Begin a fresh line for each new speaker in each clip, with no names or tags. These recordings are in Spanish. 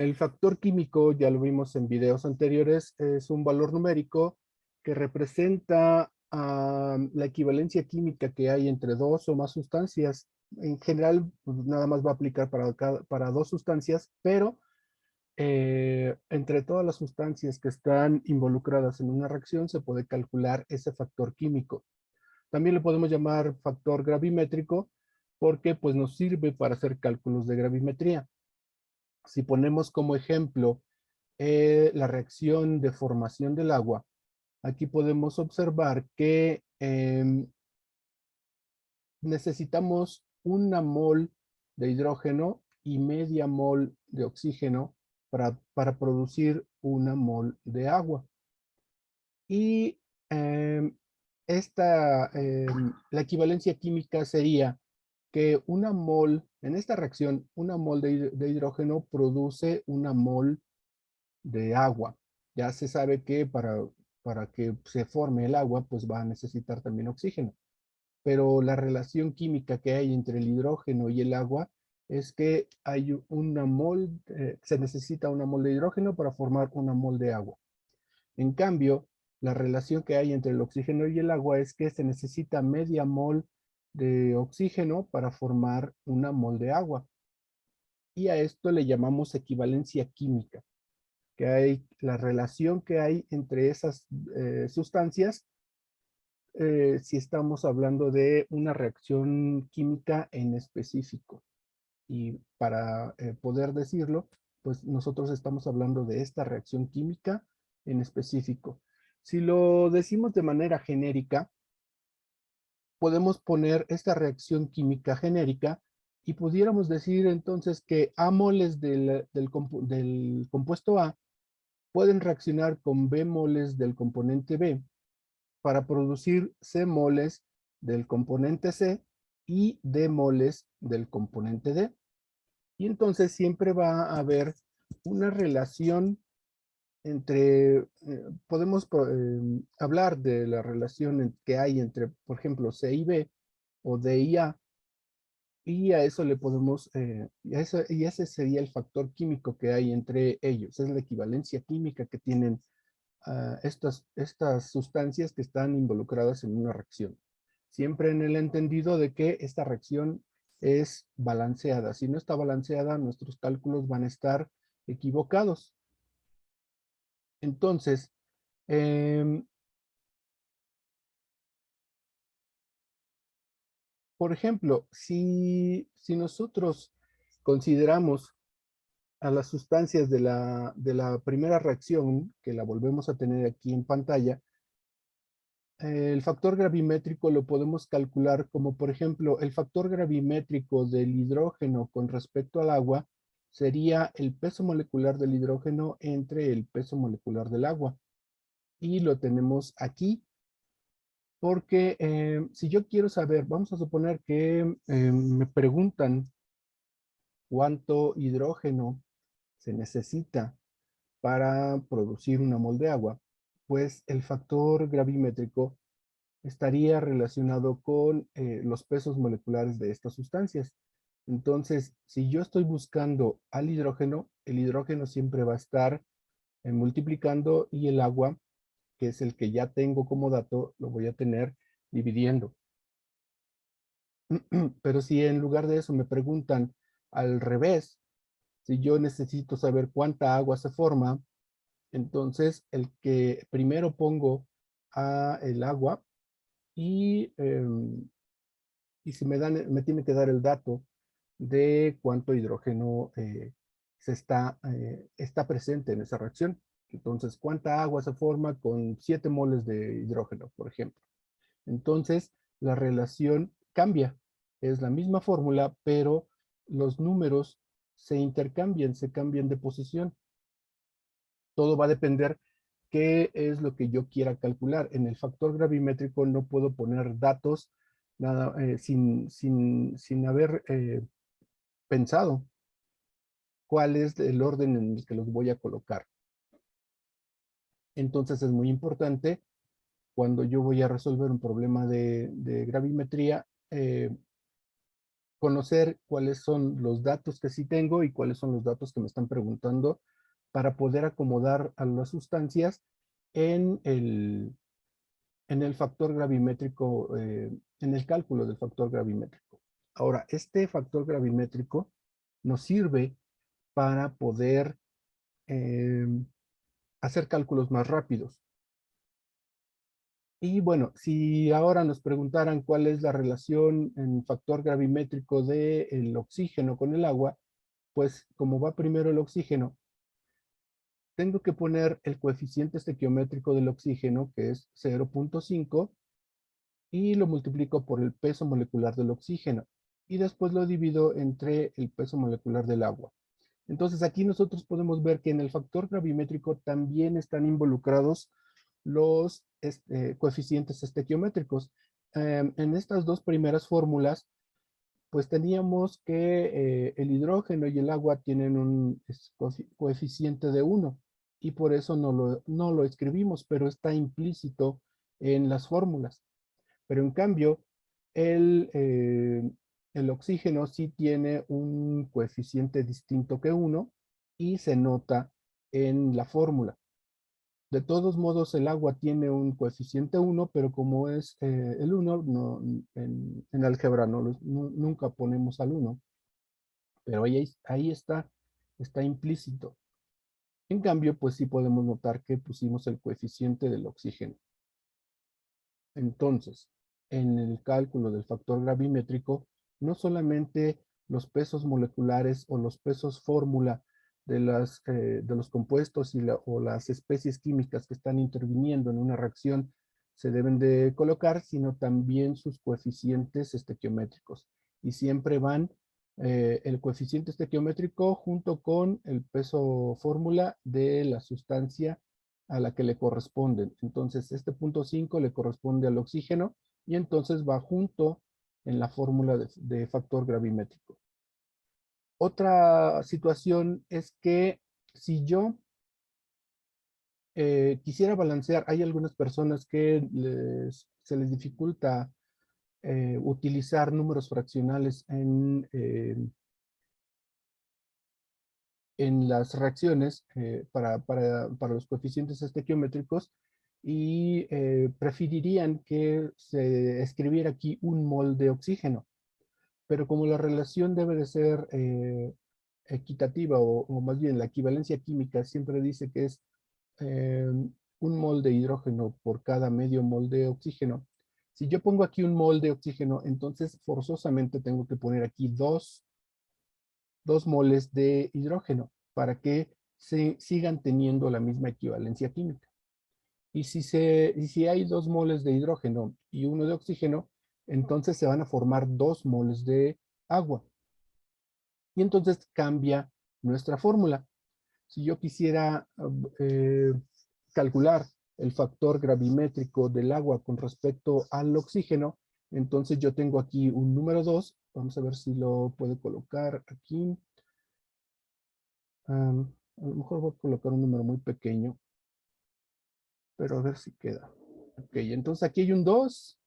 El factor químico, ya lo vimos en videos anteriores, es un valor numérico que representa la equivalencia química que hay entre dos o más sustancias. En general, pues, nada más va a aplicar para dos sustancias, pero entre todas las sustancias que están involucradas en una reacción se puede calcular ese factor químico. También lo podemos llamar factor gravimétrico porque pues, nos sirve para hacer cálculos de gravimetría. Si ponemos como ejemplo la reacción de formación del agua, aquí podemos observar que necesitamos una mol de hidrógeno y media mol de oxígeno para producir una mol de agua. Y eh, la equivalencia química sería que una mol, en esta reacción, una mol de hidrógeno produce una mol de agua. Ya se sabe que para que se forme el agua, pues va a necesitar también oxígeno. Pero la relación química que hay entre el hidrógeno y el agua es que hay una mol, se necesita una mol de hidrógeno para formar una mol de agua. En cambio, la relación que hay entre el oxígeno y el agua es que se necesita media mol de oxígeno para formar una mol de agua. Y a esto le llamamos equivalencia química, que hay la relación que hay entre esas sustancias si estamos hablando de una reacción química en específico. Y para poder decirlo, pues nosotros estamos hablando de esta reacción química en específico. Si lo decimos de manera genérica, podemos poner esta reacción química genérica y pudiéramos decir entonces que A moles del compuesto A pueden reaccionar con B moles del componente B para producir C moles del componente C y D moles del componente D. Y entonces siempre va a haber una relación entre, podemos hablar de la relación que hay entre, por ejemplo, C y B o D y A, y a eso le podemos, y ese sería el factor químico que hay entre ellos, es la equivalencia química que tienen estas sustancias que están involucradas en una reacción. Siempre en el entendido de que esta reacción es balanceada. Si no está balanceada, nuestros cálculos van a estar equivocados. Entonces, eh, por ejemplo, si nosotros consideramos a las sustancias de la primera reacción, que la volvemos a tener aquí en pantalla, el factor gravimétrico lo podemos calcular como, por ejemplo, el factor gravimétrico del hidrógeno con respecto al agua sería el peso molecular del hidrógeno entre el peso molecular del agua. Y lo tenemos aquí porque si yo quiero saber, vamos a suponer que me preguntan cuánto hidrógeno se necesita para producir una mol de agua, pues el factor gravimétrico estaría relacionado con los pesos moleculares de estas sustancias. Entonces, si yo estoy buscando al hidrógeno, el hidrógeno siempre va a estar multiplicando y el agua, que es el que ya tengo como dato, lo voy a tener dividiendo. Pero si en lugar de eso me preguntan al revés, si yo necesito saber cuánta agua se forma, entonces el que primero pongo a el agua y y si me tiene que dar el dato de cuánto hidrógeno está presente en esa reacción. Entonces, cuánta agua se forma con 7 moles de hidrógeno, por ejemplo. Entonces, la relación cambia. Es la misma fórmula, pero los números se intercambian, se cambian de posición. Todo va a depender qué es lo que yo quiera calcular. En el factor gravimétrico no puedo poner datos nada, sin haber pensado cuál es el orden en el que los voy a colocar. Entonces es muy importante cuando yo voy a resolver un problema de gravimetría, conocer cuáles son los datos que sí tengo y cuáles son los datos que me están preguntando para poder acomodar a las sustancias en el factor gravimétrico, en el cálculo del factor gravimétrico. Ahora, este factor gravimétrico nos sirve para poder hacer cálculos más rápidos. Y bueno, si ahora nos preguntaran cuál es la relación en factor gravimétrico del oxígeno con el agua, pues como va primero el oxígeno, tengo que poner el coeficiente estequiométrico del oxígeno, que es 0.5, y lo multiplico por el peso molecular del oxígeno. Y después lo divido entre el peso molecular del agua. Entonces aquí nosotros podemos ver que en el factor gravimétrico también están involucrados los coeficientes estequiométricos. En estas dos primeras fórmulas, pues teníamos que el hidrógeno y el agua tienen un coeficiente de 1 y por eso no lo escribimos, pero está implícito en las fórmulas. Pero en cambio, el, eh, el oxígeno sí tiene un coeficiente distinto que 1 y se nota en la fórmula. De todos modos, el agua tiene un coeficiente 1, pero como es el 1, no, en álgebra nunca ponemos al 1, pero ahí está implícito. En cambio, pues sí podemos notar que pusimos el coeficiente del oxígeno. Entonces, en el cálculo del factor gravimétrico, no solamente los pesos moleculares o los pesos fórmula de los compuestos o las especies químicas que están interviniendo en una reacción se deben de colocar, sino también sus coeficientes estequiométricos. Y siempre van el coeficiente estequiométrico junto con el peso fórmula de la sustancia a la que le corresponden. Entonces, este punto 5 le corresponde al oxígeno y entonces va junto en la fórmula de factor gravimétrico. Otra situación es que si yo quisiera balancear, hay algunas personas que se les dificulta utilizar números fraccionales en las reacciones para los coeficientes estequiométricos y preferirían que se escribiera aquí un mol de oxígeno. Pero como la relación debe de ser equitativa o más bien la equivalencia química siempre dice que es un mol de hidrógeno por cada medio mol de oxígeno. Si yo pongo aquí un mol de oxígeno, entonces forzosamente tengo que poner aquí dos moles de hidrógeno para que se sigan teniendo la misma equivalencia química. Y si hay 2 moles de hidrógeno y 1 de oxígeno, entonces se van a formar 2 moles de agua. Y entonces cambia nuestra fórmula. Si yo quisiera eh, calcular el factor gravimétrico del agua con respecto al oxígeno, entonces yo tengo aquí un número 2. Vamos a ver si lo puedo colocar aquí. A lo mejor voy a colocar un número muy pequeño, pero a ver si queda. Ok, entonces aquí hay un 2,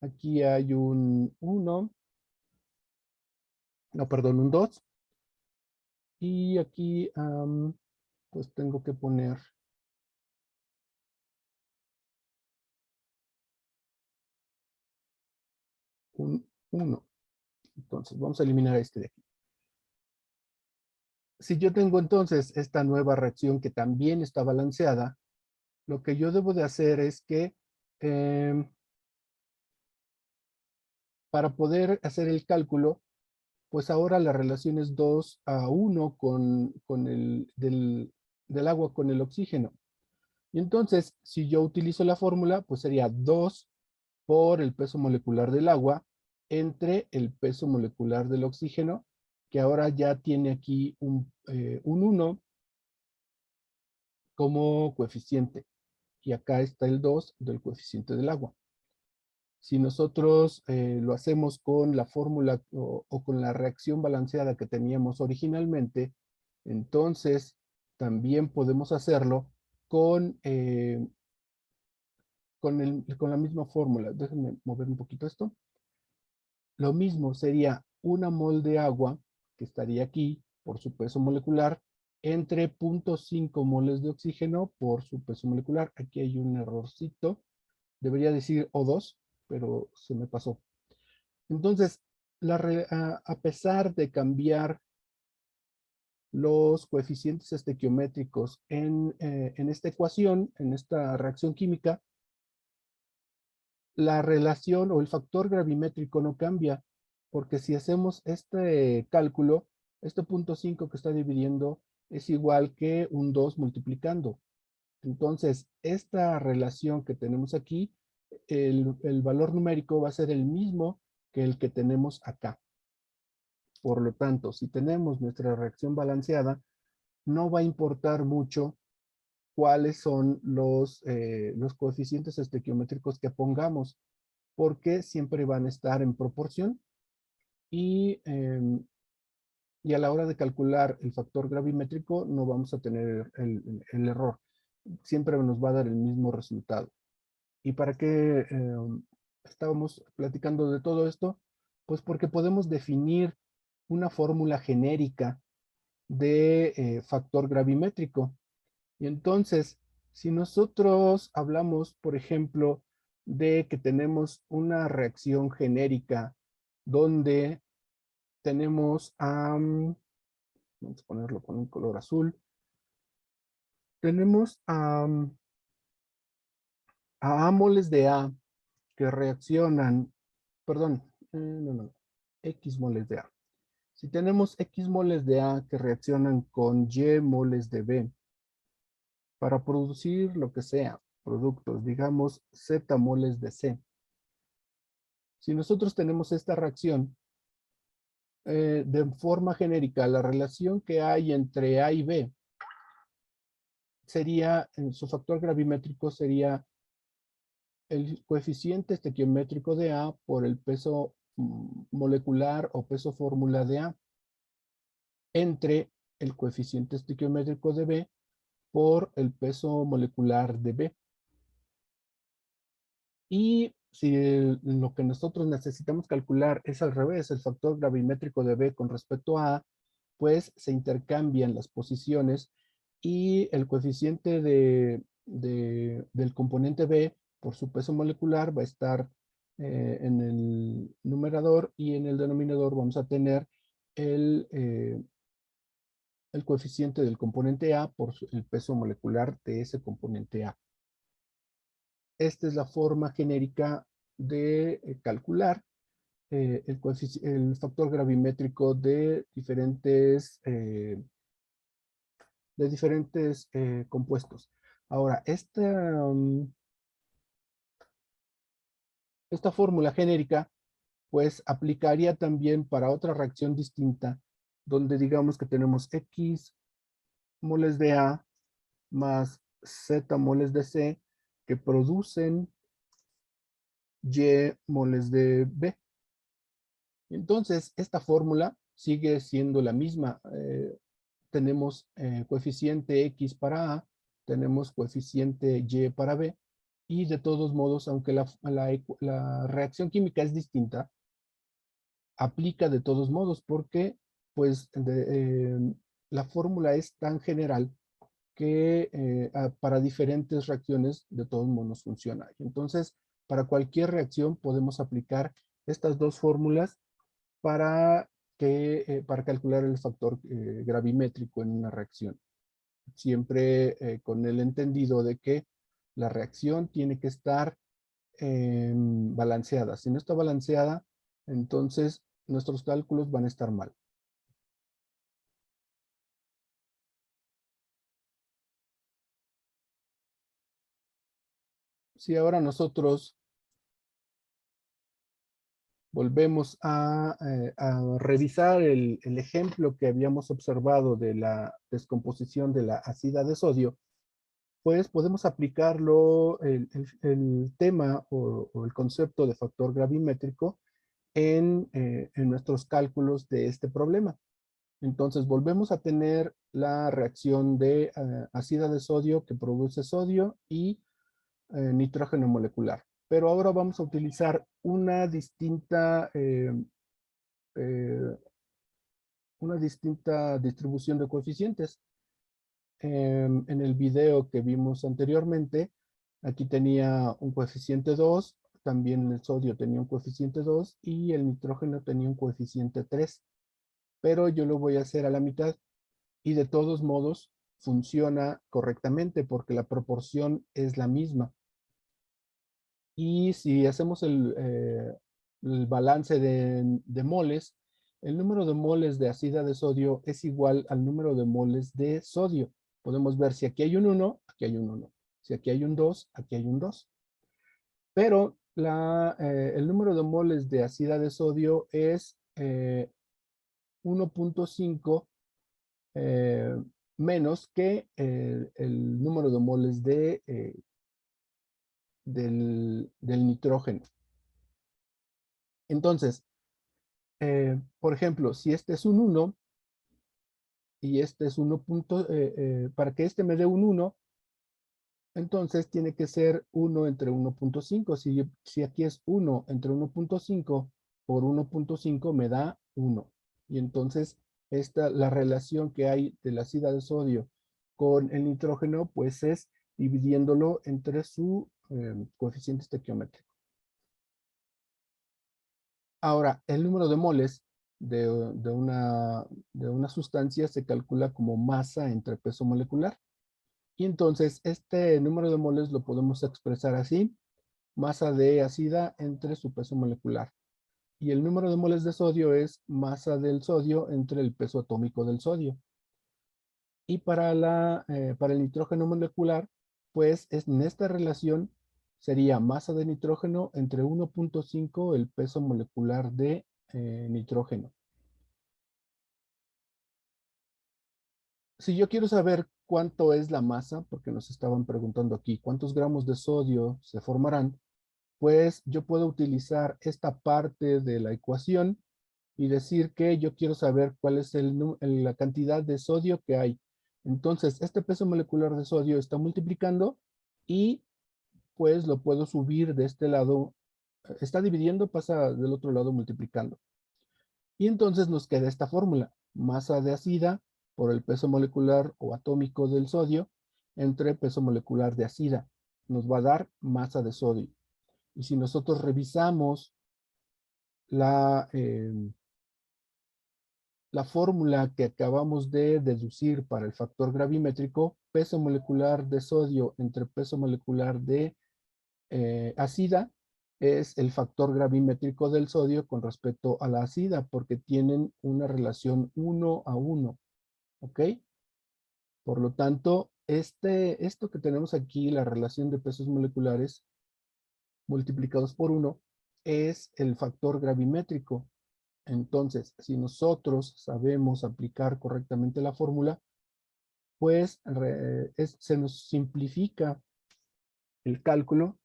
aquí hay un 1, no, perdón, un 2, y aquí pues tengo que poner un 1. Entonces vamos a eliminar este de aquí. Si yo tengo entonces esta nueva reacción que también está balanceada, lo que yo debo de hacer es que para poder hacer el cálculo, pues ahora la relación es 2:1 con del agua con el oxígeno. Y entonces, si yo utilizo la fórmula, pues sería 2 por el peso molecular del agua entre el peso molecular del oxígeno, que ahora ya tiene aquí un 1 como coeficiente. Y acá está el 2 del coeficiente del agua. Si nosotros lo hacemos con la fórmula o con la reacción balanceada que teníamos originalmente, entonces también podemos hacerlo con, con la misma fórmula. Déjenme mover un poquito esto. Lo mismo sería una mol de agua, que estaría aquí por su peso molecular, entre 0.5 moles de oxígeno por su peso molecular. Aquí hay un errorcito. Debería decir O2, pero se me pasó. Entonces, a pesar de cambiar los coeficientes estequiométricos en esta ecuación, en esta reacción química, la relación o el factor gravimétrico no cambia, porque si hacemos este cálculo, este 0.5 que está dividiendo es igual que un 2 multiplicando. Entonces, esta relación que tenemos aquí, el valor numérico va a ser el mismo que el que tenemos acá. Por lo tanto, si tenemos nuestra reacción balanceada, no va a importar mucho cuáles son los coeficientes estequiométricos que pongamos, porque siempre van a estar en proporción y, y a la hora de calcular el factor gravimétrico no vamos a tener el error. Siempre nos va a dar el mismo resultado. ¿Y para qué estábamos platicando de todo esto? Pues porque podemos definir una fórmula genérica de factor gravimétrico. Y entonces, si nosotros hablamos, por ejemplo, de que tenemos una reacción genérica donde tenemos vamos a ponerlo con un color azul, tenemos a moles de A que reaccionan, perdón, no, X moles de A. Si tenemos X moles de A que reaccionan con Y moles de B para producir lo que sea, productos, digamos Z moles de C. Si nosotros tenemos esta reacción, de forma genérica, la relación que hay entre A y B sería, en su factor gravimétrico sería el coeficiente estequiométrico de A por el peso molecular o peso fórmula de A entre el coeficiente estequiométrico de B por el peso molecular de B. Y si lo que nosotros necesitamos calcular es al revés, el factor gravimétrico de B con respecto a A, pues se intercambian las posiciones y el coeficiente del componente B por su peso molecular va a estar en el numerador y en el denominador vamos a tener el coeficiente del componente A por el peso molecular de ese componente A. Esta es la forma genérica de calcular el factor gravimétrico de diferentes compuestos. Ahora, esta fórmula genérica pues aplicaría también para otra reacción distinta, donde digamos que tenemos X moles de A más Z moles de C que producen Y moles de B. Entonces, esta fórmula sigue siendo la misma. Tenemos coeficiente X para A, tenemos coeficiente Y para B, y de todos modos, aunque la reacción química es distinta, aplica de todos modos porque pues la fórmula es tan general que para diferentes reacciones de todos modos funciona. Entonces, para cualquier reacción podemos aplicar estas dos fórmulas para, para calcular el factor gravimétrico en una reacción. Siempre con el entendido de que la reacción tiene que estar balanceada. Si no está balanceada, entonces nuestros cálculos van a estar mal. Si ahora nosotros volvemos a revisar el ejemplo que habíamos observado de la descomposición de la ácida de sodio, pues podemos aplicarlo, el tema o el concepto de factor gravimétrico en nuestros cálculos de este problema. Entonces volvemos a tener la reacción de ácida de sodio que produce sodio y nitrógeno molecular. Pero ahora vamos a utilizar una distinta una distinta distribución de coeficientes. En el video que vimos anteriormente, aquí tenía un coeficiente 2, también el sodio tenía un coeficiente 2 y el nitrógeno tenía un coeficiente 3, pero yo lo voy a hacer a la mitad y de todos modos funciona correctamente porque la proporción es la misma. Y si hacemos el balance de moles, el número de moles de ácida de sodio es igual al número de moles de sodio. Podemos ver si aquí hay un 1, aquí hay un 1. Si aquí hay un 2, aquí hay un 2. Pero el número de moles de ácida de sodio es 1.5 menos que el número de moles del nitrógeno. Entonces, por ejemplo, si este es un 1 y este es 1. Para que este me dé un 1, entonces tiene que ser 1 entre 1.5. Si aquí es 1 entre 1.5 por 1.5 me da 1. Y entonces la relación que hay de la ácida de sodio con el nitrógeno, pues es dividiéndolo entre su coeficiente estequiométrico. Ahora, el número de moles de una sustancia se calcula como masa entre peso molecular. Y entonces este número de moles lo podemos expresar así: masa de ácida entre su peso molecular. Y el número de moles de sodio es masa del sodio entre el peso atómico del sodio. Y para el nitrógeno molecular, pues en esta relación sería masa de nitrógeno entre 1.5 el peso molecular de nitrógeno. Si yo quiero saber cuánto es la masa, porque nos estaban preguntando aquí, cuántos gramos de sodio se formarán, pues yo puedo utilizar esta parte de la ecuación y decir que yo quiero saber cuál es la cantidad de sodio que hay. Entonces, este peso molecular de sodio está multiplicando y pues lo puedo subir de este lado. Está dividiendo, pasa del otro lado multiplicando. Y entonces nos queda esta fórmula: masa de ácida por el peso molecular o atómico del sodio entre peso molecular de ácida. Nos va a dar masa de sodio. Y si nosotros revisamos la fórmula que acabamos de deducir para el factor gravimétrico, peso molecular de sodio entre peso molecular de ácida, es el factor gravimétrico del sodio con respecto a la ácida, porque tienen una relación 1 a 1, ¿ok? Por lo tanto, esto que tenemos aquí, la relación de pesos moleculares multiplicados por 1, es el factor gravimétrico. Entonces, si nosotros sabemos aplicar correctamente la fórmula, pues se nos simplifica el cálculo,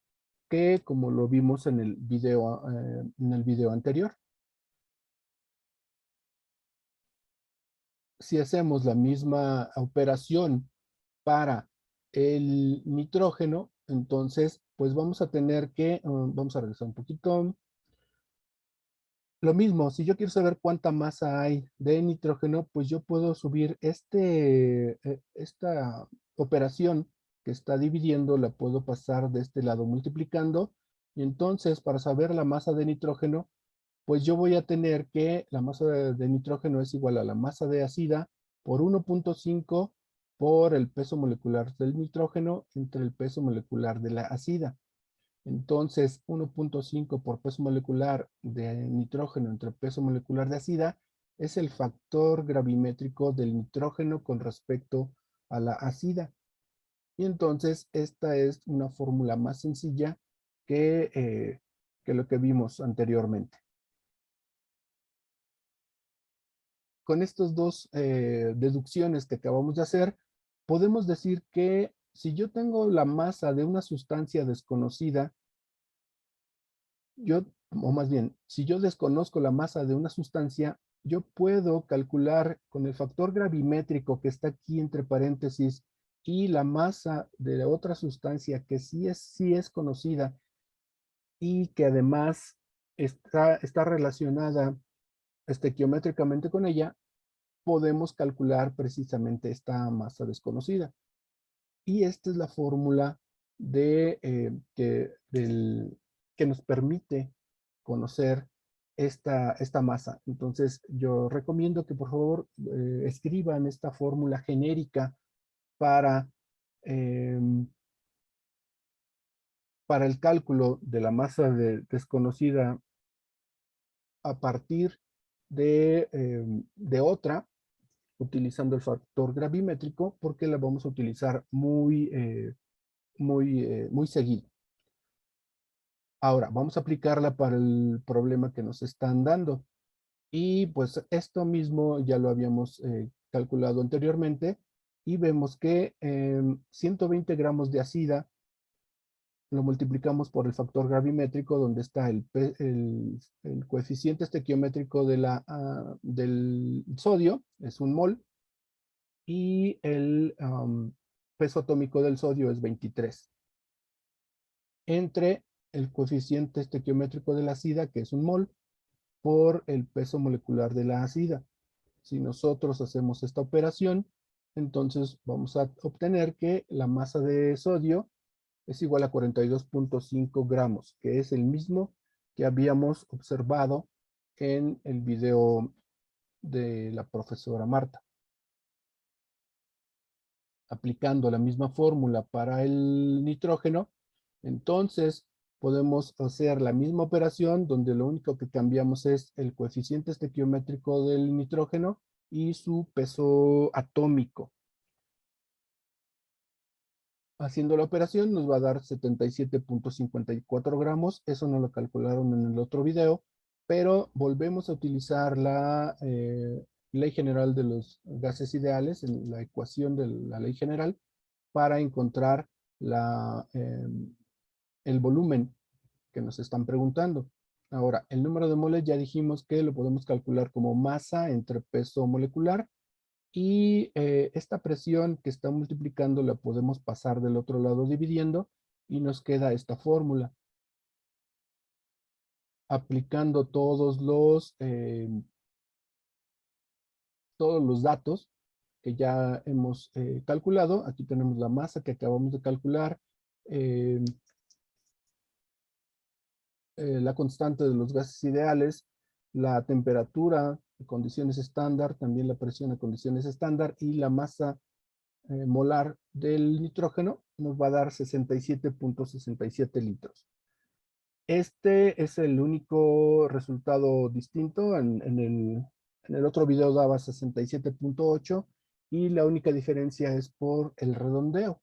que como lo vimos en el video anterior. Si hacemos la misma operación para el nitrógeno, entonces pues vamos a tener que, vamos a regresar un poquito. Lo mismo, si yo quiero saber cuánta masa hay de nitrógeno, pues yo puedo subir esta operación que está dividiendo, la puedo pasar de este lado multiplicando. Y entonces, para saber la masa de nitrógeno, pues yo voy a tener que la masa de nitrógeno es igual a la masa de ácida por 1.5 por el peso molecular del nitrógeno entre el peso molecular de la ácida. Entonces, 1.5 por peso molecular de nitrógeno entre peso molecular de ácida es el factor gravimétrico del nitrógeno con respecto a la ácida. Y entonces, esta es una fórmula más sencilla que lo que vimos anteriormente. Con estas dos deducciones que acabamos de hacer, podemos decir que si yo tengo la masa de una sustancia desconocida, o más bien, si yo desconozco la masa de una sustancia, yo puedo calcular con el factor gravimétrico que está aquí entre paréntesis y la masa de la otra sustancia que sí es conocida y que además está relacionada estequiométricamente con ella, podemos calcular precisamente esta masa desconocida. Y esta es la fórmula que nos permite conocer esta masa. Entonces, yo recomiendo que por favor escriban esta fórmula genérica para, em, para el cálculo de la masa desconocida a partir de otra, utilizando el factor gravimétrico, porque la vamos a utilizar muy seguido. Ahora, vamos a aplicarla para el problema que nos están dando. Y pues esto mismo ya lo habíamos calculado anteriormente y vemos que 120 gramos de ácida lo multiplicamos por el factor gravimétrico donde está el coeficiente estequiométrico del sodio, es un mol, y el peso atómico del sodio es 23. Entre el coeficiente estequiométrico de la ácida, que es un mol, por el peso molecular de la ácida. Si nosotros hacemos esta operación, entonces vamos a obtener que la masa de sodio es igual a 42.5 gramos, que es el mismo que habíamos observado en el video de la profesora Marta. Aplicando la misma fórmula para el nitrógeno, entonces podemos hacer la misma operación donde lo único que cambiamos es el coeficiente estequiométrico del nitrógeno y su peso atómico. Haciendo la operación nos va a dar 77.54 gramos, eso no lo calcularon en el otro video, pero volvemos a utilizar la ley general de los gases ideales, en la ecuación de la ley general, para encontrar el volumen que nos están preguntando. Ahora, el número de moles ya dijimos que lo podemos calcular como masa entre peso molecular y esta presión que está multiplicando la podemos pasar del otro lado dividiendo y nos queda esta fórmula. Aplicando todos los datos que ya hemos calculado. Aquí tenemos la masa que acabamos de calcular, eh, la constante de los gases ideales, la temperatura en condiciones estándar, también la presión en condiciones estándar y la masa molar del nitrógeno nos va a dar 67.67 litros. Este es el único resultado distinto. En el otro video daba 67.8 y la única diferencia es por el redondeo.